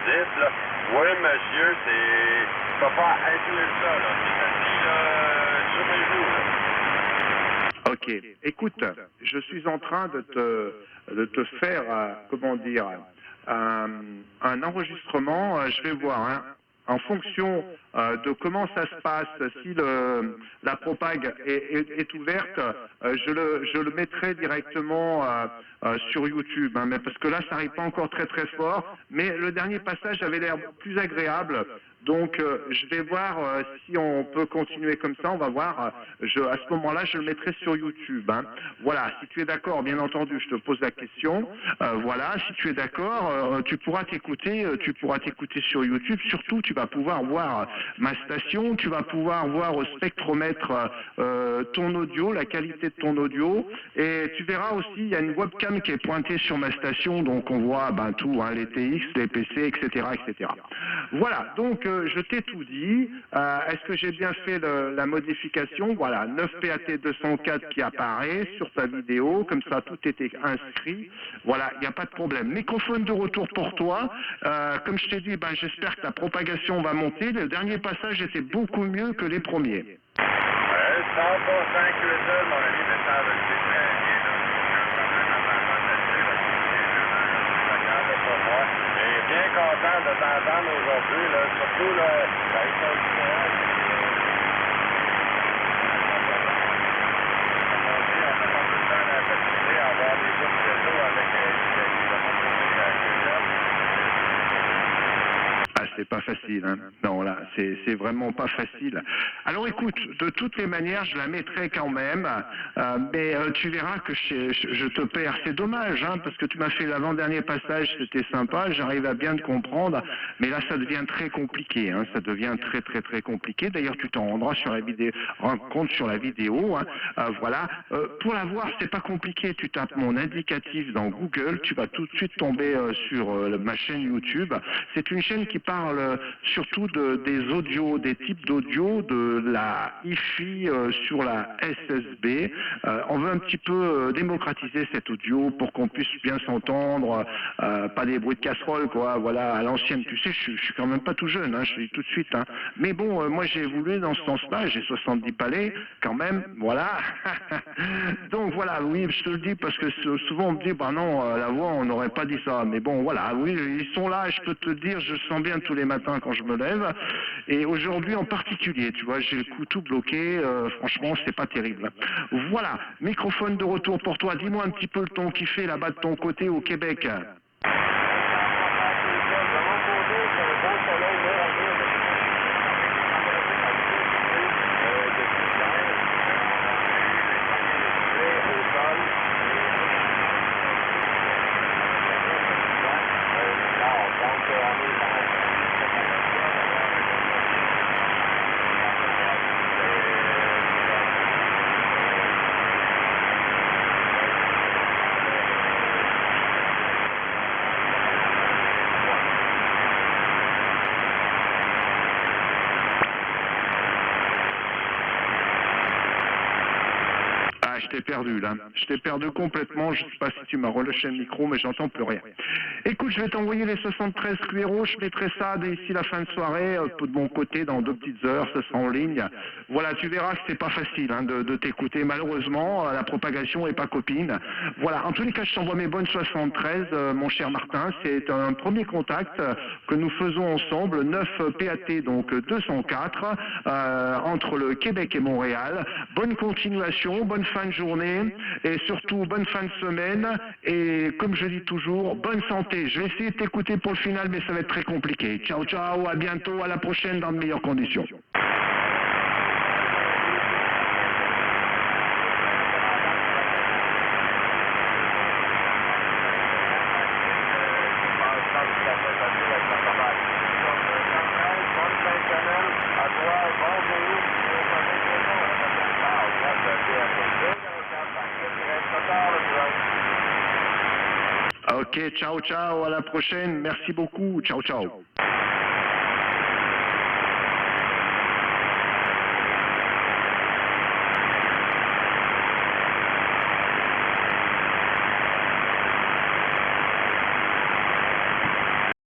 dites, là. Oui, monsieur, c'est... Faut pas inclure ça, là. C'est assis, là, sur mes joues, là. Ok. Écoute, je suis en train de te faire, comment dire, un enregistrement. Je vais voir, hein. En fonction de comment ça se passe, si la propague est ouverte, je le mettrai directement sur YouTube, hein, mais parce que là, ça n'arrive pas encore très très fort, mais le dernier passage avait l'air plus agréable, donc je vais voir si on peut continuer comme ça, on va voir, à ce moment-là, je le mettrai sur YouTube. Hein. Voilà, si tu es d'accord, bien entendu, je te pose la question, voilà, si tu es d'accord, tu pourras t'écouter sur YouTube, surtout tu vas pouvoir voir ma station, tu vas pouvoir voir au spectromètre ton audio, la qualité de ton audio, et tu verras aussi, il y a une webcam qui est pointée sur ma station, donc on voit tout, hein, les TX, les PC, etc., etc. Voilà, donc je t'ai tout dit. Est-ce que j'ai bien fait la modification? Voilà, 9 PAT 204 qui apparaît sur ta vidéo, comme ça tout était inscrit. Voilà, il n'y a pas de problème. Microphone de retour pour toi. Comme je t'ai dit, j'espère que ta propagation va monter. Le dernier passage était beaucoup mieux que les premiers. 100% inclusif, mon ami, mais ça va être très bien, là. Aucun problème à m'entendre là-dessus, là. C'est agréable pour moi. Et bien content de t'entendre aujourd'hui, là. Surtout, là, avec ton différent. Comme on dit, on n'a pas tout le temps la facilité à avoir des groupes réseau avec de mon côté à Québec. C'est pas facile, hein. Non, là, c'est vraiment pas facile. Alors écoute, de toutes les manières, je la mettrai quand même, mais tu verras que je te perds. C'est dommage, hein, parce que tu m'as fait l'avant-dernier passage, c'était sympa, j'arrive à bien te comprendre, mais là, ça devient très compliqué, hein, ça devient très, très, très compliqué. D'ailleurs, tu t'en rendras sur la vidéo, compte sur la vidéo, hein, voilà. Pour la voir, c'est pas compliqué, tu tapes mon indicatif dans Google, tu vas tout de suite tomber sur ma chaîne YouTube. C'est une chaîne qui parle surtout des audios, des types d'audio, de la hi-fi sur la SSB. On veut un petit peu démocratiser cet audio pour qu'on puisse bien s'entendre, pas des bruits de casserole, quoi, voilà, à l'ancienne. Tu sais, je suis quand même pas tout jeune, hein, je te dis tout de suite. Hein. Mais bon, moi j'ai évolué dans ce sens-là, j'ai 70 palais, quand même, voilà. Donc voilà, oui, je te le dis parce que souvent on me dit, non, la voix, on n'aurait pas dit ça. Mais bon, voilà, oui, ils sont là, je peux te dire, je sens bien tous les matins quand je me lève, et aujourd'hui en particulier, tu vois, j'ai le cou tout bloqué, franchement, c'est pas terrible. Voilà, microphone de retour pour toi, dis-moi un petit peu le ton qui fait là-bas de ton côté au Québec. Je t'ai perdu là, je t'ai perdu complètement, je ne sais pas si tu m'as relâché le micro, mais j'entends plus rien. Écoute, je vais t'envoyer les 73 QRO, je mettrai ça d'ici la fin de soirée, de mon côté, dans 2 petites heures, ça sera en ligne. Voilà, tu verras que c'est pas facile hein, de t'écouter, malheureusement, la propagation est pas copine. Voilà, en tous les cas, je t'envoie mes bonnes 73, mon cher Martin, c'est un premier contact que nous faisons ensemble, 9 PAT, donc 204, entre le Québec et Montréal. Bonne continuation, bonne fin de journée et surtout bonne fin de semaine et comme je dis toujours, bonne santé. Je vais essayer de t'écouter pour le final mais ça va être très compliqué. Ciao ciao, à bientôt, à la prochaine dans de meilleures conditions. Ok, ciao ciao, à la prochaine, merci beaucoup, ciao ciao.